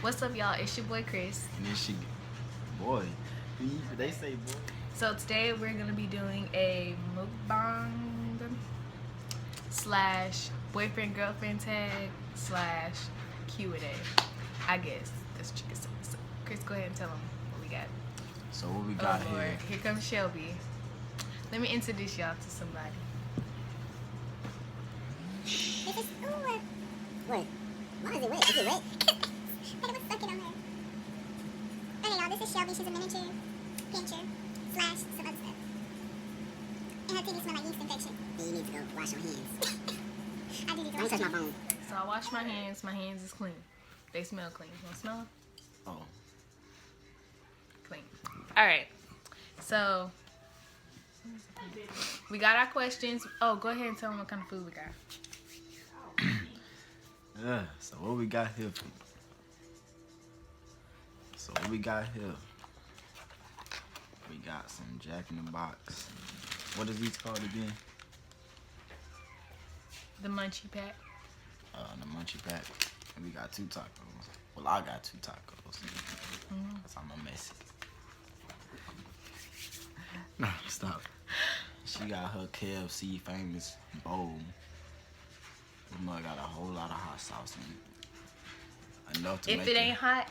What's up, y'all? It's your boy Chris. And then she, boy, they say boy. So today we're gonna be doing a mukbang slash boyfriend girlfriend tag slash Q&A. I guess that's what you can say. So Chris, go ahead and tell them what we got. So what we got Lord. here? Here comes Shelby. Let me introduce y'all to somebody. This is what? Why is it wet? Is it wet? But it was sucking on her. Okay, y'all, this is Shelby. She's a miniature pincher slash some other stuff. And her titties smell like yeast infection. Then you need to go wash your hands. I do need to wash my phone. So I wash my hands. My hands is clean. They smell clean. You wanna smell them? Oh, Clean. All right. So we got our questions. Oh, go ahead and tell them what kind of food we got. yeah. So what we got here? So what we got here? We got some Jack in the Box. What is these called again? The munchie pack. The Munchie Pack. And we got 2 tacos. Well, I got 2 tacos. Cause I'm a messy. No, stop. She got her KFC famous bowl. The mug got a whole lot of hot sauce in it. Enough to If make it ain't hot,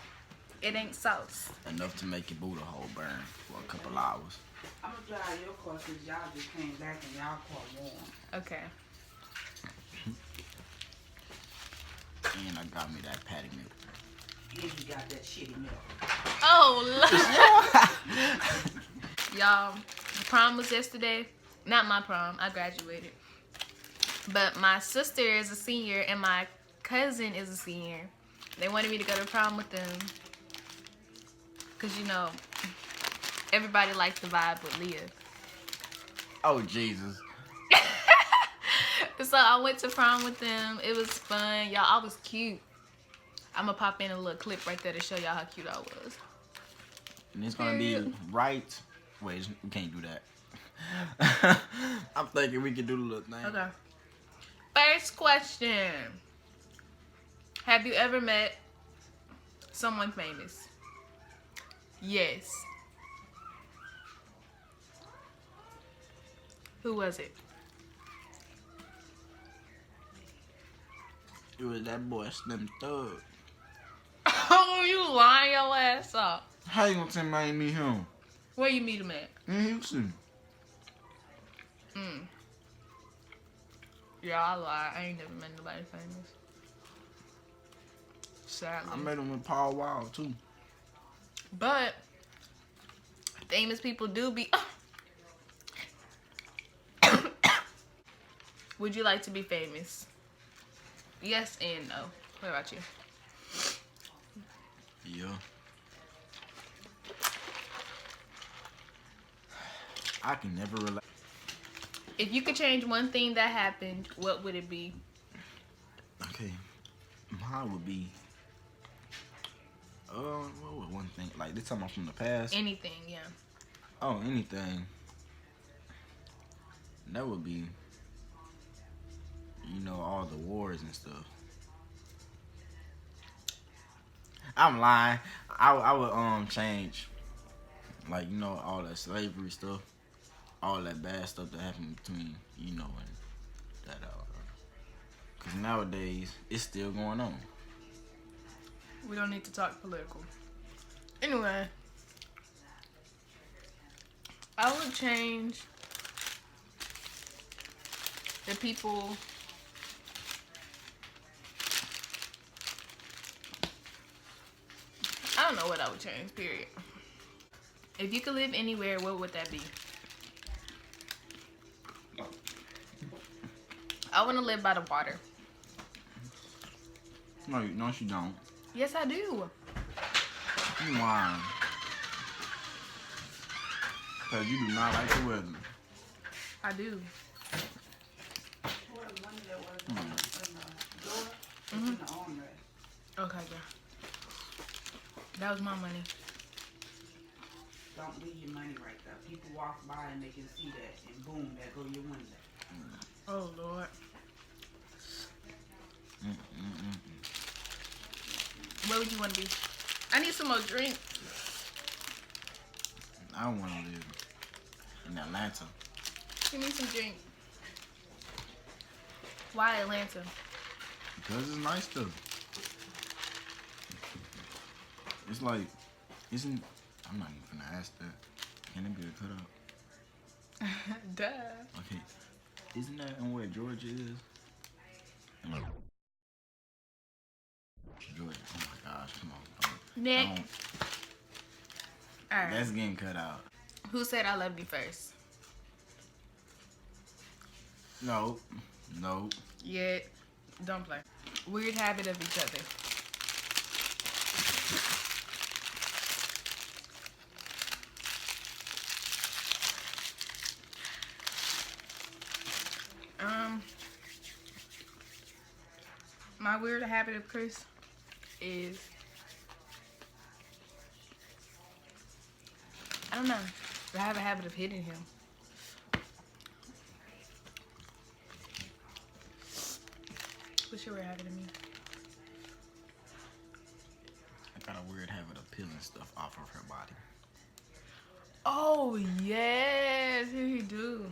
it ain't sauce. enough to make your booty hole burn for a couple hours. I'm gonna drive your car since y'all just came back and y'all car warm. Okay. And I got me that patty milk. And you got that shitty milk. Oh, Lord. Y'all, the prom was yesterday. Not my prom. I graduated. But my sister is a senior and my cousin is a senior. They wanted me to go to prom with them. Because, you know, everybody likes the vibe with Leah. Oh, Jesus. So I went to prom with them. It was fun. Y'all, I was cute. I'm going to pop in a little clip right there to show y'all how cute I was. And it's gonna be right. Wait, we can't do that. I'm thinking we can do the little thing. Okay. First question. Have you ever met someone famous? Yes. Who was it? It was that boy Slim Thug. Oh, you lying your ass up. How you gonna tell me I ain't meet him? Where you meet him at? In Houston. Yeah, I lie. I ain't never met nobody famous. Sadly. I met him with Paul Wall too. But famous people do be. Would you like to be famous? Yes and no. What about you? Yeah. I can never relate. If you could change one thing that happened, what would it be? Okay. Mine would be. What would one thing? Like this time I'm from the past. Anything, yeah. Oh, anything. That would be. You know, all the wars and stuff. I'm lying. I would change, like, you know, all that slavery stuff, all that bad stuff that happened between, you know, and that cause nowadays it's still going on. We don't need to talk political. Anyway, I would change the people. I don't know what I would change, period. If you could live anywhere, what would that be? I want to live by the water. No, you don't. Yes, I do. You lying. Cause you do not like the weather. I do. What money that was in the door? It's in the armrest. Okay, yeah. That was my money. Don't leave your money right there. People walk by and they can see that, and boom, there go your window. Oh, Lord. Where would you want to be? I need some more drink. I don't want to live in Atlanta. Give me some drink. Why Atlanta? Because it's nice though. It's like, isn't, I'm not even gonna ask that. Can it be a cutout? Duh. Okay. Isn't that in where Georgia is? Georgia. Oh my gosh, come on. Nick. All right. That's getting cut out. Who said I loved you first? No. Yeah. Don't play. Weird habit of each other. My weird habit of Chris is, I don't know, I have a habit of hitting him. What's your weird habit of me? I got a weird habit of peeling stuff off of her body. Oh yes, here he do.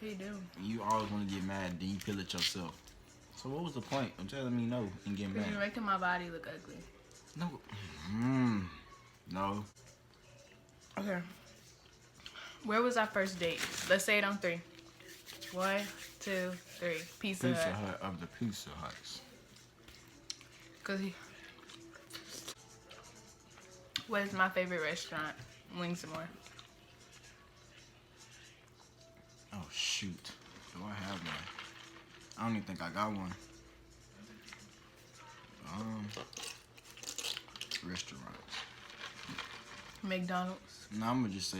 He do. You always want to get mad, then you peel it yourself. So what was the point of telling me no and getting Because mad? you're making my body look ugly. No. No. Okay. Where was our first date? Let's say it on 3. 1, 2, 3. Pizza Pizza Hut. Hut of the Pizza Huts. Cause what is my favorite restaurant? Wings and more. Oh shoot. Do I have one? I don't even think I got one. Restaurants. McDonald's. No, I'm gonna just say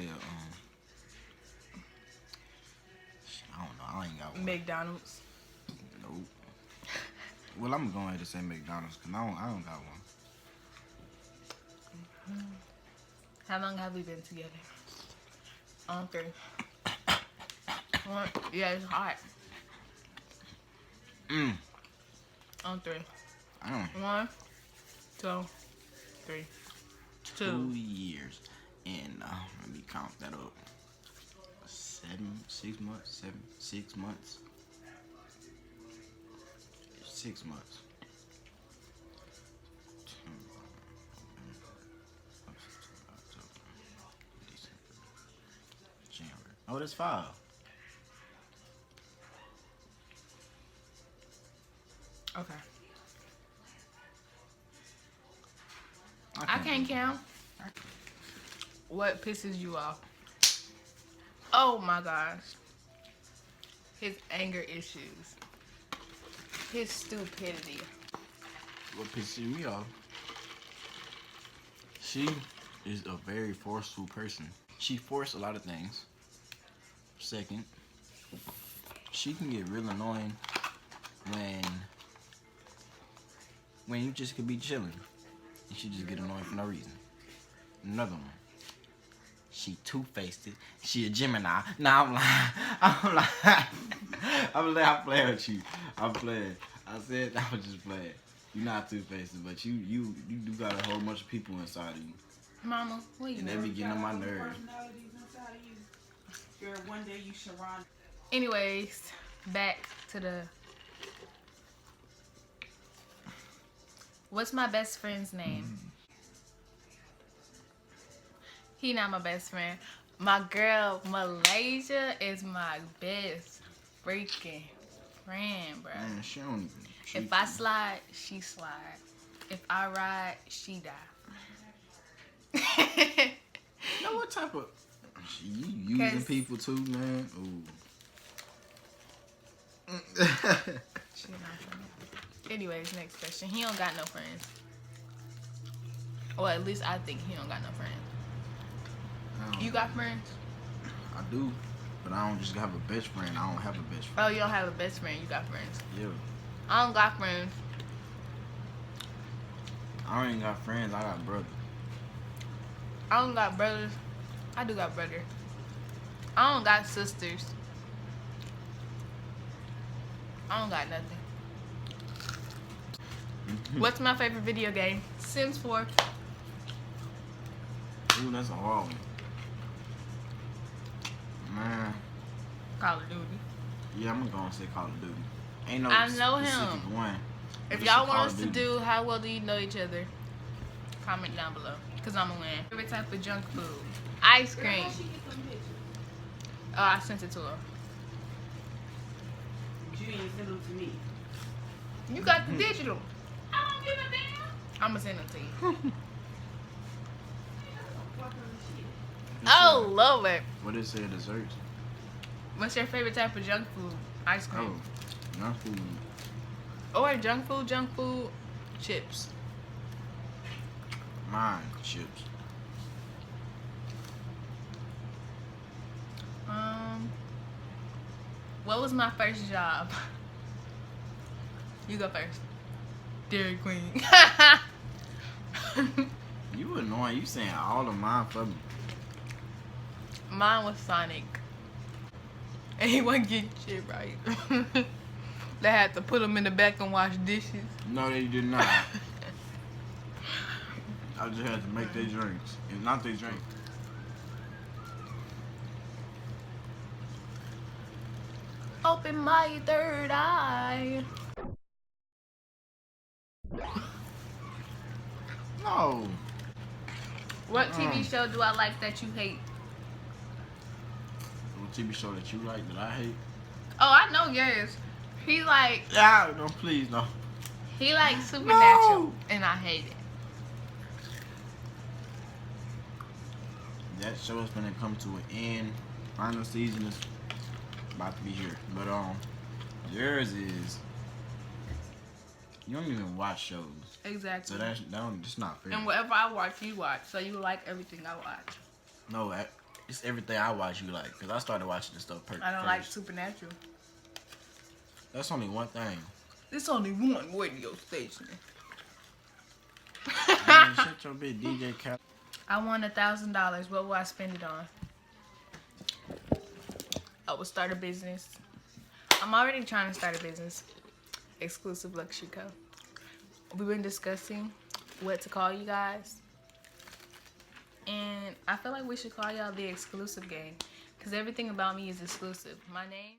I don't know. I ain't got one. McDonald's. Nope. Well, I'm going to say McDonald's because I don't got one. How long have we been together? On 3. 1. Yeah, it's hot. On 3. 1, 2, 3. 2 years. And let me count that up. 6 months. 6 months. 6 months. January. Oh, that's 5. Okay. I can't count. What pisses you off? Oh my gosh. His anger issues. His stupidity. What pisses me off? She is a very forceful person. She forced a lot of things. Second, she can get real annoying when you just could be chilling and she just get annoying for no reason. Another one. She two-faced it. She a Gemini. Nah, I'm lying. I'm playing with you. I'm playing. I said I was just playing. You're not two-faced, but you do got a whole bunch of people inside of you. Mama, what you And they doing? be getting on my nerves. Personalities inside of you. Girl, one day you should run. Anyways, back to the... What's my best friend's name? He not my best friend. My girl, Malaysia, is my best freaking friend, bro. Man, she don't even treat If I you. slide, she slide. If I ride, she die. You know what type of... You using 'Cause- people too, man? Ooh. She not friend. Anyways, next question. He don't got no friends. Or at least I think he don't got no friends. You got friends? I do, but I don't just have a best friend. I don't have a best friend. Oh, you don't have a best friend. You got friends. Yeah. I don't got friends. I ain't got friends. I got brothers. I don't got brothers. I do got brothers. I don't got sisters. I don't got nothing. What's my favorite video game? Sims 4. Ooh, that's a hard one. Man. Call of Duty. Yeah, I'm gonna say Call of Duty. Ain't no I know specific him. one. If It's y'all a want Call us of to Duty. do how well do you know each other, comment down below. Cause I'm gonna win. Favorite type of junk food? Ice Girl, cream. how she get them pictures? Oh, I sent it to her. But you ain't send them to me. You got the digital. I don't give a damn. I'm gonna send them to you. Fuck her shit. Oh, love it. What it say desserts? What's your favorite type of junk food? Ice cream. Oh, not food. Or junk food, chips. Mine, chips. What was my first job? You go first. Dairy Queen. You annoying. You saying all of mine for me. Mine was Sonic. And he wasn't getting shit right. They had to put him in the back and wash dishes. No, they did not. I just had to make their drinks. And not their drink. Open my third eye. No. What TV show do I like that you hate? What TV show that you like that I hate? Oh, I know yours. He like No, please, no. Supernatural, No. and I hate it. That show is gonna come to an end. Final season is about to be here. But yours is you don't even watch shows. Exactly. So that's not fair. And whatever I watch, you watch. So you like everything I watch. No, it's everything I watch you like. Cause I started watching this stuff I don't like Supernatural. That's only one thing. There's only one radio station. Man, shut your bitch, DJ Khaled. I won $1,000. What will I spend it on? I will start a business. I'm already trying to start a business. Exclusive Luxury Co. We've been discussing what to call you guys. And I feel like we should call y'all the exclusive gang. Because everything about me is exclusive. My name.